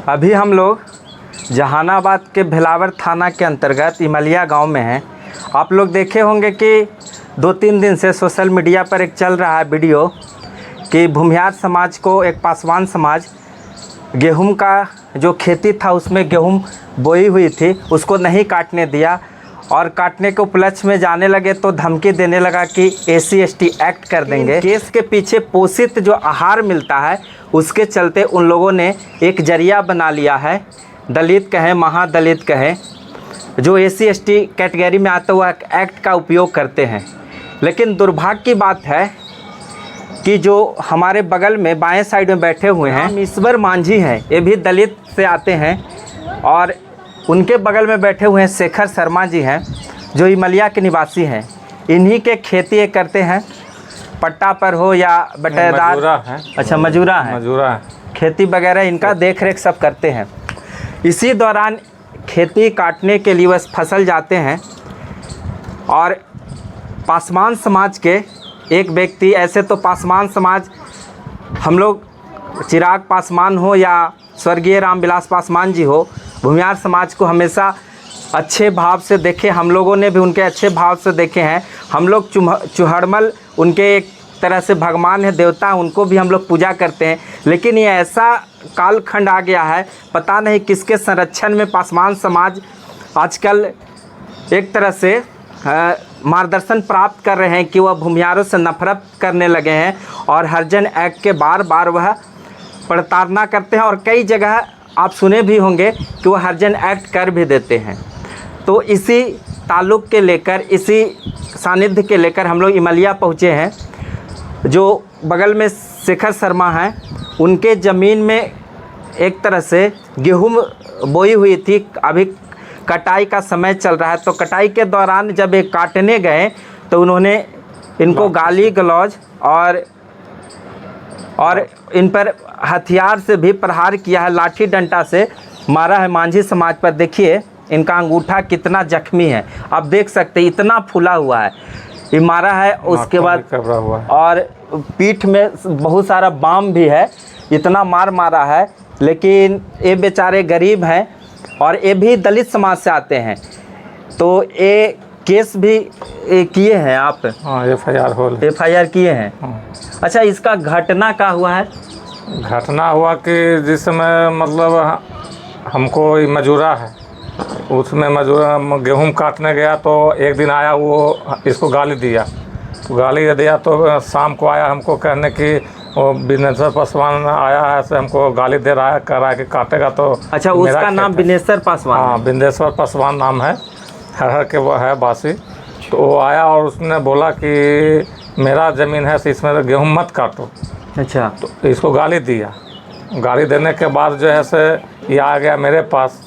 अभी हम लोग जहानाबाद के भेलावर थाना के अंतर्गत इमलिया गांव में हैं। आप लोग देखे होंगे कि 2-3 दिन से सोशल मीडिया पर एक चल रहा है वीडियो कि भूमिहार समाज को एक पासवान समाज गेहूं का जो खेती था उसमें गेहूं बोई हुई थी उसको नहीं काटने दिया और काटने के उपलक्ष्य में जाने लगे तो धमकी देने लगा कि SC/ST एक्ट कर देंगे। केस के पीछे पोषित जो आहार मिलता है उसके चलते उन लोगों ने एक जरिया बना लिया है, दलित कहें महादलित कहें, जो SC/ST कैटेगरी में आता हुआ एक्ट का उपयोग करते हैं। लेकिन दुर्भाग्य की बात है कि जो हमारे बगल में बाएं साइड में बैठे हुए हैं ईश्वर मांझी हैं, ये भी दलित से आते हैं, और उनके बगल में बैठे हुए हैं शेखर शर्मा जी हैं जो इमलिया के निवासी हैं। इन्हीं के खेती करते हैं, पट्टा पर हो या बटेदार है। अच्छा मजूरा है, खेती वगैरह इनका देख रेख सब करते हैं। इसी दौरान खेती काटने के लिए वह फसल जाते हैं और पासवान समाज के एक व्यक्ति, ऐसे तो पासवान समाज हम लोग चिराग पासवान हो या स्वर्गीय रामविलास पासवान जी हो, भूमिहार समाज को हमेशा अच्छे भाव से देखे, हम लोगों ने भी उनके अच्छे भाव से देखे हैं। हम लोग चुहड़मल उनके एक तरह से भगवान है, देवता, उनको भी हम लोग पूजा करते हैं। लेकिन ये ऐसा कालखंड आ गया है, पता नहीं किसके संरक्षण में पासवान समाज आजकल एक तरह से मार्गदर्शन प्राप्त कर रहे हैं कि वह भूमिहारों से नफरत करने लगे हैं और हरिजन एक्ट के बार बार वह प्रताड़ना करते हैं और कई जगह आप सुने भी होंगे कि वह हरिजन एक्ट कर भी देते हैं। तो इसी ताल्लुक़ के लेकर, इसी सानिध्य के लेकर हम लोग इमलिया पहुँचे हैं। जो बगल में शेखर शर्मा हैं, उनके ज़मीन में एक तरह से गेहूं बोई हुई थी, अभी कटाई का समय चल रहा है। तो कटाई के दौरान जब ये काटने गए तो उन्होंने इनको गाली गलौज और इन पर हथियार से भी प्रहार किया है, लाठी डंडा से मारा है। मांझी समाज पर देखिए इनका अंगूठा कितना जख्मी है, आप देख सकते हैं, इतना फूला हुआ है, ये मारा है। उसके बाद और पीठ में बहुत सारा बाम भी है, इतना मार मारा है। लेकिन ये बेचारे गरीब हैं और ये भी दलित समाज से आते हैं। तो ये केस भी किए हैं आप? हाँ, FIR किए हैं। अच्छा, इसका घटना क्या हुआ है? घटना हुआ कि जिस समय मतलब हमको मजूरा है, उसमें मजूरा गेहूं काटने गया तो एक दिन आया, वो इसको गाली दिया। तो गाली दिया तो शाम को आया हमको कहने कि वो बिनेश्वर पासवान आया है, ऐसे हमको गाली दे रहा है, कह रहा है कि काटेगा। तो अच्छा, उसका नाम बिनेश्वर पासवान? हाँ, बिनेश्वर पासवान नाम है, हर के वो है बासी। तो वो आया और उसने बोला कि मेरा ज़मीन है, इसमें गेहूं मत काटो। अच्छा, तो इसको गाली दिया। गाली देने के बाद जो है से ये आ गया मेरे पास,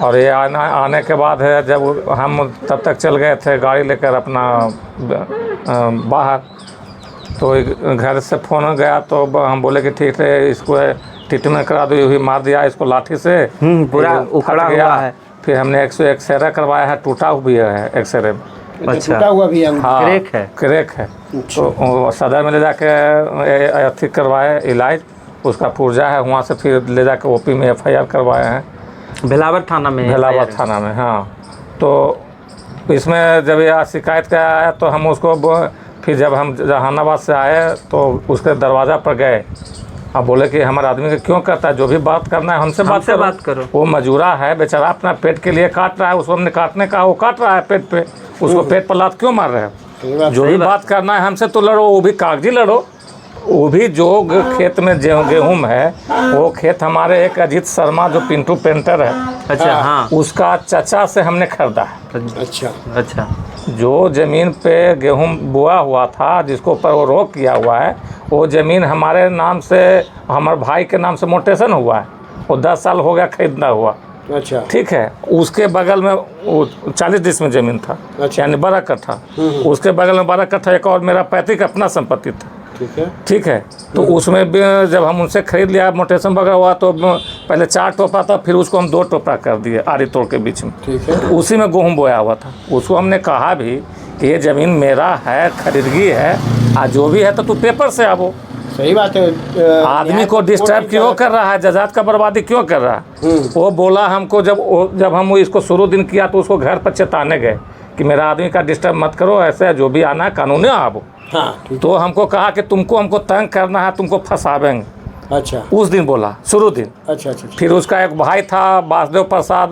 और ये आने के बाद है जब हम तब तक चल गए थे गाड़ी लेकर अपना बाहर, तो घर से फ़ोन गया तो हम बोले कि ठीक है, इसको ट्रीटमेंट करा दो। ये मार दिया इसको लाठी से, पूरा उखड़ा हुआ है। फिर हमने एक्सरे करवाया है, टूटा भी है एक्सरे में। अच्छा, टूटा हुआ भी है? हाँ, क्रेक है। तो सदर में ले जाके अथी करवाए इलाज, उसका पुर्जा है, वहाँ से फिर ले जाके OP में FIR करवाए हैं, भेलावर थाना में। भेलावर थाना में, हाँ। तो इसमें जब यह शिकायत का आया तो हम उसको फिर जब हम जहानाबाद से आए तो उसके दरवाज़ा पर गए। अब बोले कि हमारे आदमी को क्यों करता है, जो भी बात करना है हमसे बात करो। वो मजूरा है बेचारा, अपना पेट के लिए काट रहा है, उसको हमने काटने का, वो काट रहा है पेट पे, उसको पेट पर लात क्यों मार रहे हैं? जो भी बात करना है हमसे तो लड़ो, वो भी कागजी लड़ो। वो भी जो खेत में गेहूं है, वो खेत हमारे एक अजीत शर्मा जो पिंटू पेंटर है, अच्छा, हाँ, उसका चचा से हमने खरीदा है। अच्छा, जो ज़मीन पे गेहूं बोआ हुआ था, जिसको ऊपर वो रोक किया हुआ है, वो ज़मीन हमारे नाम से, हमारे भाई के नाम से मोटेशन हुआ है। वो 10 साल हो गया खरीदना हुआ। अच्छा, ठीक है। उसके बगल में वो 40 डिस में ज़मीन था। अच्छा, यानी 12 कट्ठा। उसके बगल में 12 कट्ठा एक और मेरा पैतृक अपना संपत्ति था। ठीक है। तो उसमें भी जब हम उनसे खरीद लिया, मोटेशन वगैरह हुआ, तो पहले 4 टोपा था, फिर उसको हम 2 टोपा कर दिए आरी तोड़ के बीच में। ठीक है। तो उसी में गेहूँ बोया हुआ था। उसको हमने कहा भी कि ये ज़मीन मेरा है, खरीदगी है, जो भी है तो तू पेपर से आवो। सही बात है। आदमी को डिस्टर्ब क्यों कर रहा है, जजात का बर्बादी क्यों कर रहा है। वो बोला हमको, जब हम इसको शुरू दिन किया तो उसको घर पर चेताने गए कि मेरा आदमी का डिस्टर्ब मत करो, ऐसे जो भी आना है कानूनी आप। हाँ, तो हमको कहा कि हमको तंग करना है, तुमको फंसावेंगे। अच्छा, उस दिन बोला, शुरू दिन। अच्छा। फिर उसका एक भाई था वासुदेव प्रसाद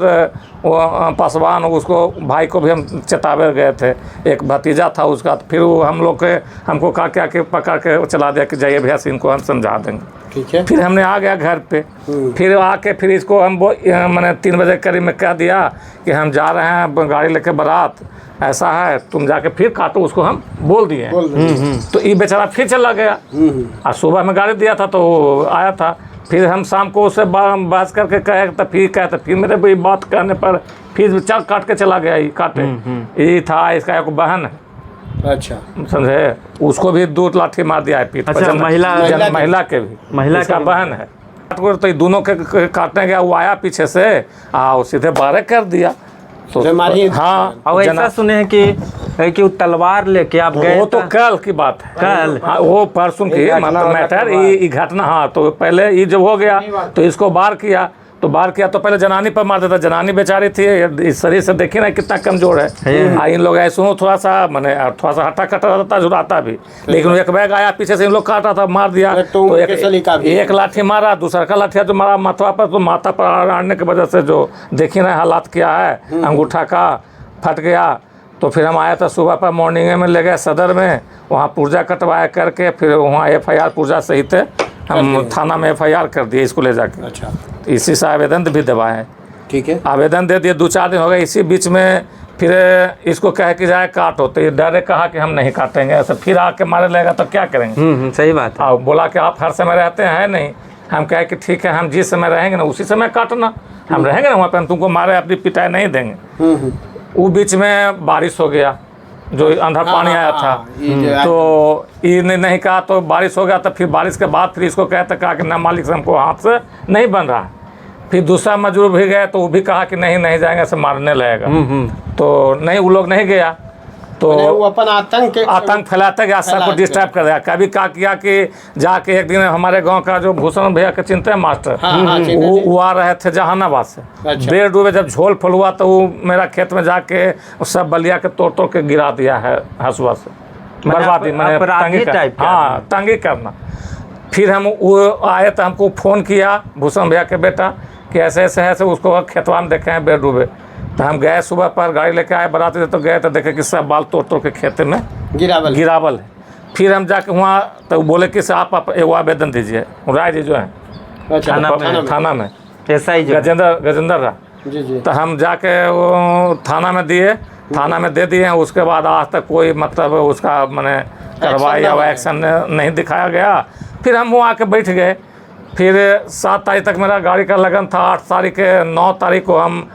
पासवान, उसको भाई को भी हम चेतावे गए थे। एक भतीजा था उसका, तो फिर वो हमको कहा क्या कि पकड़ के चला दिया कि जाइए भैया इनको हम समझा देंगे। ठीक है। फिर हमने आ गया घर पे, फिर आके फिर इसको हम मैंने 3 बजे करीब में कह दिया कि हम जा रहे हैं गाड़ी लेके बारात, ऐसा है तुम जाके फिर काटो, उसको हम बोल दिए। तो ये बेचारा फिर चला गया। और सुबह में गाड़ी दिया था तो आया था, फिर हम शाम को उससे बहस करके कहे तो फिर मेरे भी बात कहने पर फिर चल काट के चला गया। ये काटे ये था, इसका एक बहन है, अच्छा, समझे, उसको भी 2 लाठी मार दिया है पीठ पर। अच्छा, महिला के भी, महिला का बहन है। तो ये दोनों के काटने गया, वो आया पीछे से वो सीधे बारह कर दिया। तो हाँ, और ऐसा सुने हैं कि वो तलवार लेके आप गए। वो तो कल की बात है, कल। हाँ, वो परसों की मतलब मैटर ये घटना। हाँ, तो पहले ये जब हो गया तो इसको बार किया तो पहले जनानी पर मार देता। जनानी बेचारी थी, इस शरीर से देखिए ना कितना कमजोर है। इन लोग ऐसे थोड़ा सा हट्टा कटा रहता, जुड़ाता भी, लेकिन एक बैग आया पीछे से, इन लोग काटा था, मार दिया। तो एक लाठी मारा, दूसरा का लाठी जो मारा माथा पर, तो माथा पर आड़ने की वजह से जो देखिए ना हालात क्या है, अंगूठा का फट गया। तो फिर हम आया था सुबह पर, मॉर्निंग में ले गए सदर में, वहाँ पुर्जा कटवाया करके फिर वहाँ FIR पुर्जा सहित हम थाना में FIR कर दिए इसको ले जाके। अच्छा, इसी से आवेदन भी दबाए। ठीक है, आवेदन दे दिए, 2-4 दिन हो गए। इसी बीच में फिर इसको कहे कि जाए काटो, तो ये डायरेक्ट कहा कि हम नहीं काटेंगे। ऐसा फिर आके मारे लगेगा तो क्या करेंगे। सही बात है। बोला कि आप हर समय रहते हैं नहीं। हम कहे कि ठीक है, हम जिस समय रहेंगे ना उसी समय काटना, हम रहेंगे ना वहाँ पर, हम तुमको मारे अपनी पिटाई नहीं देंगे। वो बीच में बारिश हो गया, जो अंधा पानी आया था, तो ये नहीं कहा, तो बारिश हो गया। तो फिर बारिश के बाद फिर इसको कहा कि ना मालिक से हमको हाथ से नहीं बन रहा है। फिर दूसरा मजदूर भी गए तो वो भी कहा कि नहीं जाएंगे, ऐसे मारने लगेगा। तो नहीं, वो लोग नहीं गया, तो वो अपन आतंक फैलाते गया, सबको डिस्टर्ब कर दिया। कभी क्या किया कि जाके एक दिन हमारे गांव का जो भूषण भैया के चिंता है मास्टर, वो आ रहे थे जहानाबाद से। अच्छा। बेर डूबे जब झोल फल हुआ तो वो मेरा खेत में जाके सब बलिया के तोड़ के गिरा दिया है हंसुआ से। बर्बादी, तंगी करना। फिर हम वो आए तो हमको फ़ोन किया भूषण भैया के बेटा कि ऐसे है, उसको खेतवा में देखे हैं बेर डूबे। तो हम गए सुबह पर, गाड़ी लेके आए बराती, तो गए तो देखे कि सब बाल तोड़ के खेते में गिरावल है। फिर हम जाके वहाँ तो बोले कि आप एगो आवेदन दीजिए, राय जी जो है थाना में SI गजेंद्र रहा। तो हम जाके वो थाना में दिए, थाना में दे दिए हैं। उसके बाद आज तक कोई मतलब उसका मैंने कार्रवाई या एक्शन नहीं दिखाया गया। फिर हम वहाँ आके बैठ गए। फिर 7 तारीख तक मेरा गाड़ी का लगन था। 8 तारीख के 9 तारीख को हम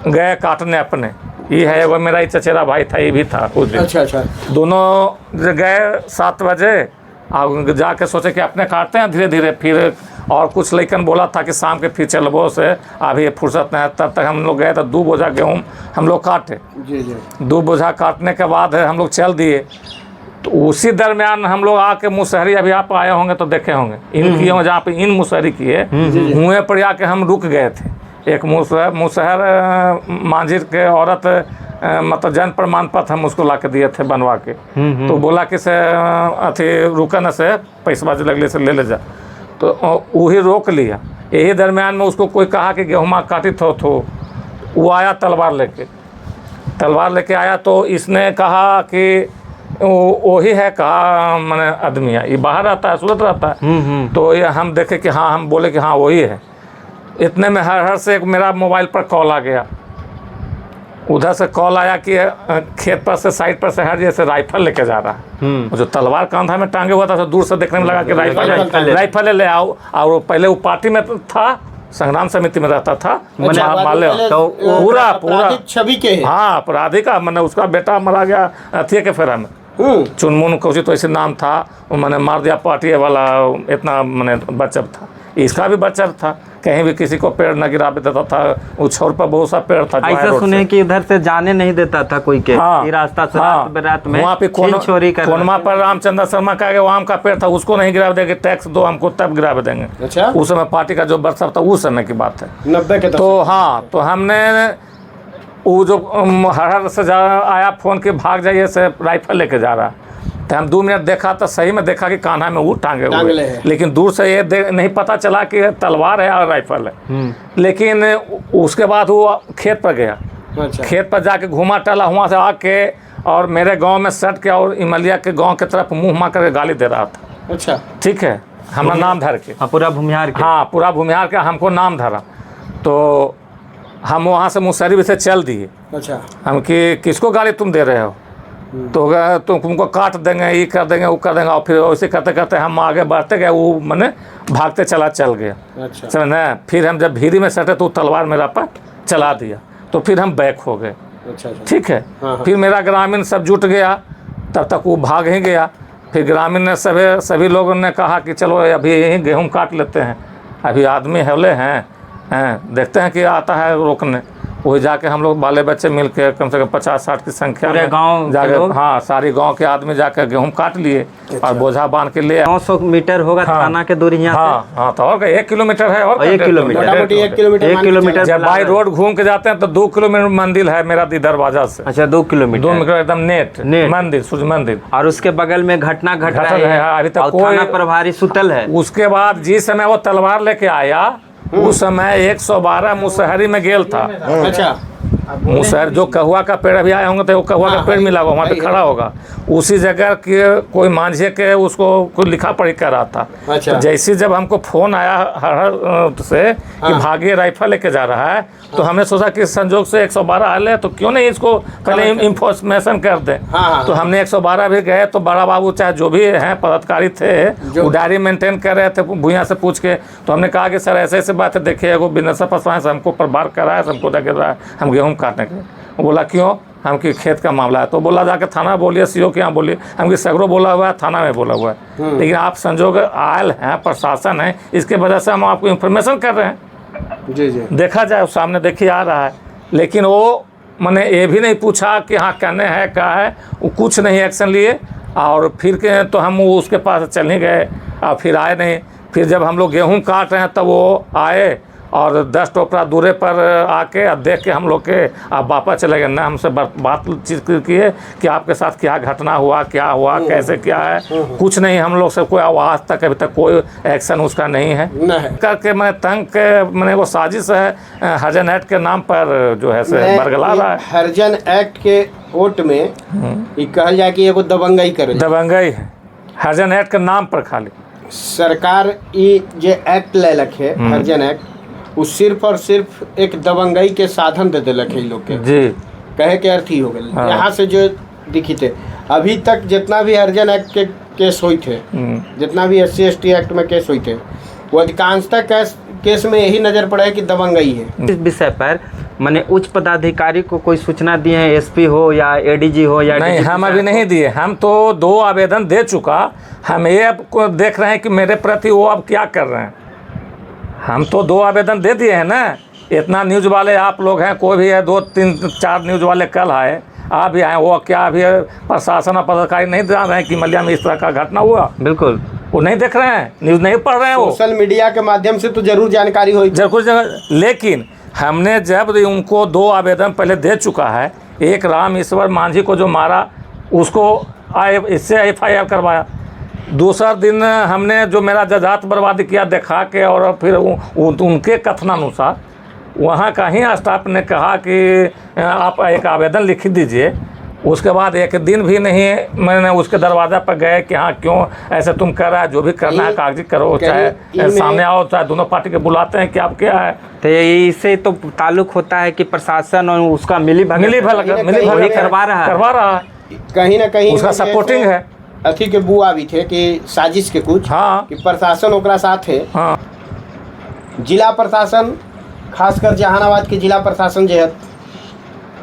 गए काटने अपने। ये है वो मेरा ही चचेरा भाई था, ये भी था कुछ दिन। अच्छा। दोनों गए 7 बजे और जाके सोचे कि अपने काटते हैं धीरे धीरे। फिर और कुछ लड़कन बोला था कि शाम के फिर चलबो से, अभी फुर्सत नहीं है। तब तक हम लोग गए तो 2 बोझा गेहूँ हम लोग काटे। 2 बोझा काटने के बाद हम लोग चल दिए। तो उसी दरमियान हम लोग आके मुसहरी, अभी आप आए होंगे तो देखे होंगे, इन किए जहाँ पे इन मुसहरी किए हुए पर आके हम रुक गए थे। एक मुसहर मांझिर के औरत मतलब जन्म प्रमाण पत्र हम उसको ला के दिए थे बनवा के। तो बोला कि से अथी रुकन से पैसा लगले से ले जा, तो वही रोक लिया। यही दरमियान में उसको कोई कहा कि गेहूँ काटित हो, वो आया तलवार लेके आया। तो इसने कहा कि वही है, कहा मैंने आदमी है, ये बाहर रहता है, सूरत रहता है। तो ये हम देखे कि हाँ, हम बोले कि हाँ वही है। इतने में हर से एक मेरा मोबाइल पर कॉल आ गया। उधर से कॉल आया कि खेत पर से साइड पर से हर जैसे राइफल लेके जा रहा है। जो तलवार कांधा में टांगे हुआ था तो दूर से देखने में लगा कि राइफल ले आओ। और पहले वो पार्टी में था, संग्राम समिति में रहता था। तो पूरा छवि के, हाँ, अपराधी का मैंने उसका बेटा मरा गया अथिये के फेरा में, चुनमुन कुछ तो ऐसे नाम था। मैंने मार दिया पार्टी वाला, इतना मैंने बचब था। इसका भी बच्चा था, कहीं भी किसी को पेड़ न गिरा देता था। उस छोर पर बहुत सा पेड़ था, ऐसा सुने कि इधर से जाने नहीं देता था कोई के। हाँ, ये रास्ता से हाँ, रात में वहाँ पे चोरी कर कोनमा पर रामचंद्र शर्मा का वो आम का पेड़ था, उसको नहीं गिरा देंगे, टैक्स दो हमको तब गिरा देंगे। अच्छा, उस समय पार्टी का जो बरसात था उस समय की बात है, 90 के तो हाँ, तो हमने वो जो हर से आया फ़ोन के भाग जाइए से राइफल लेके जा रहा, तो हम 2 मिनट देखा तो सही में देखा कि कान्हा में वो टांगे हुए, लेकिन दूर से ये नहीं पता चला कि तलवार है और राइफल है। लेकिन उसके बाद वो खेत पर गया। अच्छा, खेत पर जाके घूमा टहला, वहाँ से आके और मेरे गांव में सट के और इमलिया के गांव की तरफ मुँह मार करके गाली दे रहा था। अच्छा, ठीक है, हमारा नाम धर के, पूरा भूमिहार के। हाँ, पूरा भूमिहार के हमको नाम धरा, तो हम वहाँ से मुसहरी से चल दिए। अच्छा, हम कि किसको गाली तुम दे रहे हो, तो तुमको काट देंगे, ये कर देंगे, वो कर देंगे। और फिर वैसे करते करते हम आगे बढ़ते गए, वो मैंने भागते चल गया। अच्छा, समझ, फिर हम जब भीरी में सटे तो तलवार मेरा पर चला दिया, तो फिर हम बैक हो गए। अच्छा, ठीक है, हाँ। फिर मेरा ग्रामीण सब जुट गया, तब तक वो भाग ही गया। फिर ग्रामीण ने सभी लोगों ने कहा कि चलो अभी यहीं गेहूँ काट लेते हैं, अभी आदमी हवले हैं, देखते हैं कि आता है रोकने। वही जाके हम लोग बाले बच्चे मिल के कम से कम 50-60 की संख्या में गाँव जाके, हाँ, सारी गांव के आदमी जाकर गेहूँ काट लिए और बोझा बांध के लिए। 900 मीटर होगा थाना के दूरी यहाँ हाँ, हाँ, तो और 1 किलोमीटर है, और 1 किलोमीटर, मोटामोटी 1 किलोमीटर, 1 किलोमीटर। जब बाई रोड घूम के जाते हैं तो 2 किलोमीटर मंदिर है मेरा दरवाजा से। अच्छा, 2 किलोमीटर, 2 मीटर एकदम नेट मंदिर, सूर्य मंदिर। और उसके बगल में घटना घट रहा है, अभी तक कोई थाना प्रभारी सुतल है। उसके बाद जिस समय वो तलवार लेके आया, उस समय 112 मुसहरी में गेल था। अच्छा, मुसहर जो कहुआ का पेड़ अभी आए होंगे तो वो कहुआ का पेड़ मिला होगा, वहाँ पे खड़ा होगा, उसी जगह के कोई मांझे के उसको कोई लिखा पढ़ी कर रहा था। अच्छा, तो जैसे जब हमको फोन आया हर से कि भागे राइफल लेके जा रहा है, तो हमने सोचा कि संजोग से 112 आए तो क्यों नहीं इसको पहले इंफॉर्मेशन कर दें। तो हमने 112 भी गए, तो बड़ा बाबू चाहे जो भी हैं पदाधिकारी थे, वो डायरी मेंटेन कर रहे थे भूया से पूछ के। तो हमने कहा कि सर ऐसे ऐसे बात है, देखिए एगो बिजनेस फंसवाए से हमको प्रबार करा है, हमको लग रहा है हम गेहूँ काटने के। वो बोला क्यों, हम कि खेत का मामला है। तो बोला जाके थाना बोलिए, सीओ के यहाँ बोलिए। हम कि सगरो बोला हुआ है, थाना में बोला हुआ है, लेकिन आप संजोग आयल हैं, प्रशासन है, इसके वजह से हम आपको इन्फॉर्मेशन कर रहे हैं। जी जी, देखा जाए सामने देखिए आ रहा है, लेकिन वो मैंने ये भी नहीं पूछा कि हाँ कहने है क्या है, वो कुछ नहीं एक्शन लिए। और फिर के तो हम उसके पास चल नहीं गए, और फिर आए नहीं। फिर जब हम लोग गेहूँ काट रहे हैं तब वो आए और 10 टोकरा दूरे पर आके अब देख के हम लोग के आप वापस चले गए ना। हमसे बातचीत किए कि आपके साथ क्या घटना हुआ, क्या हुआ, कैसे क्या है, कुछ नहीं। हम लोग से कोई आवाज़ तक अभी तक कोई एक्शन उसका नहीं है। करके मैं तंग के मैंने वो साजिश है हरिजन एक्ट के नाम पर जो है से बरगला रहा है। हरिजन एक्ट के वोट में ये कहल जाए कि एगो दबंगई करे, दबंगई है हरिजन एक्ट के नाम पर। खाली सरकार ये जो एक्ट ले रखे हरिजन एक्ट, वो सिर्फ और सिर्फ एक दबंगई के साधन दे दिलक है लोग के जी, कहे के अर्थ ही हो गए। यहाँ से जो दिखी थे अभी तक जितना भी हरिजन एक्ट के केस हुए थे, जितना भी SC ST एक्ट में केस हुए थे, वो अधिकांशतः केस में यही नजर पड़ा है कि दबंगई है। इस विषय पर मैंने उच्च पदाधिकारी को कोई सूचना दी है, SP हो या ADG हो या नहीं, हम अभी नहीं दिए। हम तो 2 आवेदन दे चुका। हम ये अब को देख रहे हैं कि मेरे प्रति वो अब क्या कर रहे हैं। हम तो 2 आवेदन दे दिए हैं ना। इतना न्यूज़ वाले आप लोग हैं, कोई भी है, 2, 3, 4 न्यूज़ वाले कल आए, आप भी आए, वो क्या अभी प्रशासन और पदाधिकारी नहीं जान रहे हैं कि मलिया में इस तरह का घटना हुआ? बिल्कुल, वो नहीं देख रहे हैं, न्यूज़ नहीं पढ़ रहे हैं। वो सोशल मीडिया के माध्यम से तो जरूर जानकारी हुई, लेकिन हमने जब उनको 2 आवेदन पहले दे चुका है। एक राम ईश्वर मांझी को जो मारा उसको इससे FIR करवाया। दूसरा दिन हमने जो मेरा जजात बर्बादी किया दिखा के, और फिर उनके कथनानुसार वहाँ का ही स्टाफ ने कहा कि आप एक आवेदन लिख दीजिए। उसके बाद एक दिन भी नहीं मैंने उसके दरवाज़ा पर गए कि हाँ क्यों ऐसे तुम कर रहा है, जो भी करना है कागजी करो, चाहे सामने आओ, चाहे दोनों पार्टी के बुलाते हैं कि आप क्या है। तो इससे तो ताल्लुक होता है कि प्रशासन और उसका मिली भगत करवा रहा है, कहीं ना कहीं उसका सपोर्टिंग है। अथी के बुआ भी थे कि साजिश के कुछ, हाँ, कि प्रशासन ओकरा साथ है। हाँ, जिला प्रशासन, खासकर जहानाबाद के जिला प्रशासन जो है,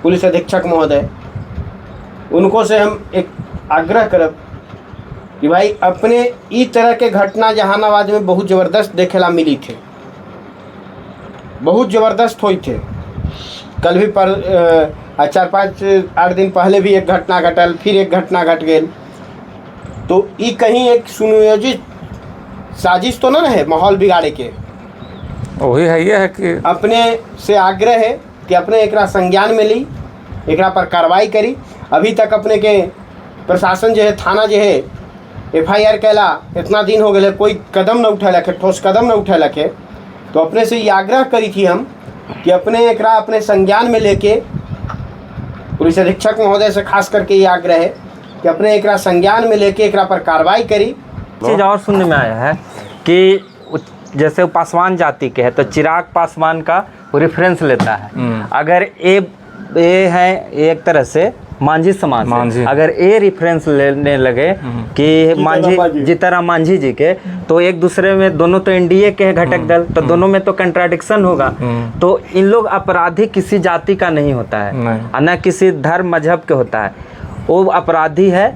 पुलिस अधीक्षक महोदय, उनको से हम एक आग्रह करब कि भाई अपने इस तरह के घटना जहानाबाद में बहुत ज़बरदस्त देखेला मिली थे, बहुत ज़बरदस्त हुई थे। कल भी 4-5-8 दिन पहले भी एक घटना घटल, फिर एक घटना घट गई। तो ये कहीं एक सुनियोजित साजिश तो ना है माहौल बिगाड़े के। वही है, ये है कि अपने से आग्रह है कि अपने एकरा संज्ञान में ली, एकरा पर कार्रवाई करी। अभी तक अपने के प्रशासन जो है, थाना जो है, FIR कैला इतना दिन हो गए, कोई कदम न उठेलक है, ठोस कदम न उठेलक है। तो अपने से ये आग्रह करी थी हम कि अपने एकरा अपने संज्ञान में लेके, पुलिस अधीक्षक महोदय से खास करके ये आग्रह है कि अपने एकरा संज्ञान में लेके एकरा पर कार्रवाई करी। चीज़ और सुनने में आया है कि जैसे वो पासवान जाति के है तो चिराग पासवान का वो रेफरेंस लेता है। अगर ए है एक तरह से मांझी समाज से, अगर ए रेफरेंस लेने लगे कि मांझी जीतराम मांझी जी के, तो एक दूसरे में दोनों तो NDA के हैं घटक दल, तो दोनों में तो कंट्राडिक्शन होगा। तो इन लोग अपराधी किसी जाति का नहीं होता है, न किसी धर्म मजहब के होता है। वो अपराधी है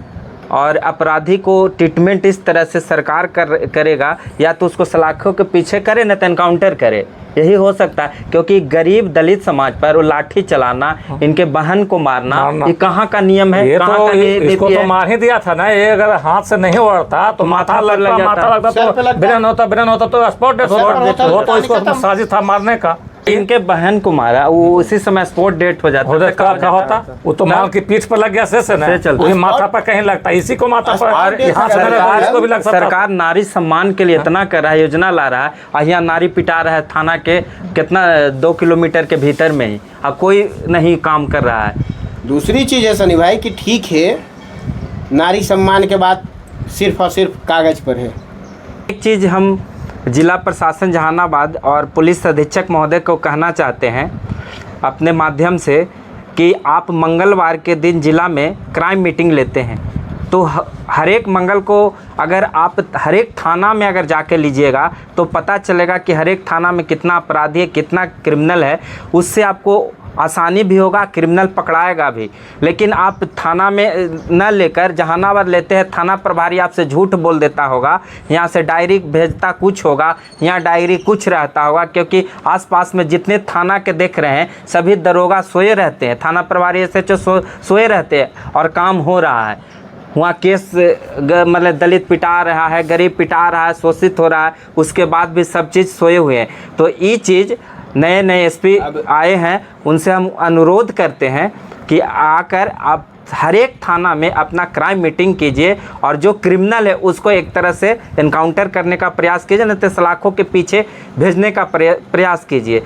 और अपराधी को ट्रीटमेंट इस तरह से सरकार करेगा, या तो उसको सलाखों के पीछे करे न तो एनकाउंटर करे, यही हो सकता है। क्योंकि गरीब दलित समाज पर वो लाठी चलाना, इनके बहन को मारना, ये कहाँ का नियम है? ये कहाँ तो का इसको तो मार ही दिया था ना। ये अगर हाथ से नहीं उड़ता तो माथा लगता तो ब्रेन होता तो स्पॉट डेथ होता। वो तो इसको साजिश था मारने का। इनके बहन को मारा, वो उसी समय स्पॉट डेट हो जाता है। क्या होता वो तो माल की पीठ पर लग गया से ना, वही माथा पर कहीं लगता, इसी को माथा पर, इसको भी लग सकता। सरकार नारी सम्मान के लिए इतना कर रहा है, योजना ला रहा है, और यहाँ नारी पिटा रहा है थाना के कितना 2 किलोमीटर के भीतर में ही, अब कोई नहीं काम कर रहा है। दूसरी चीज़ है सनी भाई कि ठीक है, नारी सम्मान के बाद सिर्फ और सिर्फ कागज़ पर है। एक चीज़ हम जिला प्रशासन जहानाबाद और पुलिस अधीक्षक महोदय को कहना चाहते हैं अपने माध्यम से कि आप मंगलवार के दिन जिला में क्राइम मीटिंग लेते हैं, तो हर एक मंगल को अगर आप हर एक थाना में अगर जाके लीजिएगा तो पता चलेगा कि हर एक थाना में कितना अपराधी है, कितना क्रिमिनल है। उससे आपको आसानी भी होगा, क्रिमिनल पकड़ाएगा भी। लेकिन आप थाना में न लेकर जहानाबाद लेते हैं, थाना प्रभारी आपसे झूठ बोल देता होगा, यहाँ से डायरी भेजता कुछ होगा, यहाँ डायरी कुछ रहता होगा। क्योंकि आसपास में जितने थाना के देख रहे हैं सभी दरोगा सोए रहते हैं, थाना प्रभारी SHO सोए रहते हैं और काम हो रहा है। वहाँ केस मतलब दलित पिटा रहा है, गरीब पिटा रहा है, शोषित हो रहा है, उसके बाद भी सब चीज़ सोए हुए हैं। तो ये चीज़ नए SP आए हैं, उनसे हम अनुरोध करते हैं कि आकर आप हर एक थाना में अपना क्राइम मीटिंग कीजिए और जो क्रिमिनल है उसको एक तरह से एनकाउंटर करने का प्रयास कीजिए, नहीं तो सलाखों के पीछे भेजने का प्रयास कीजिए।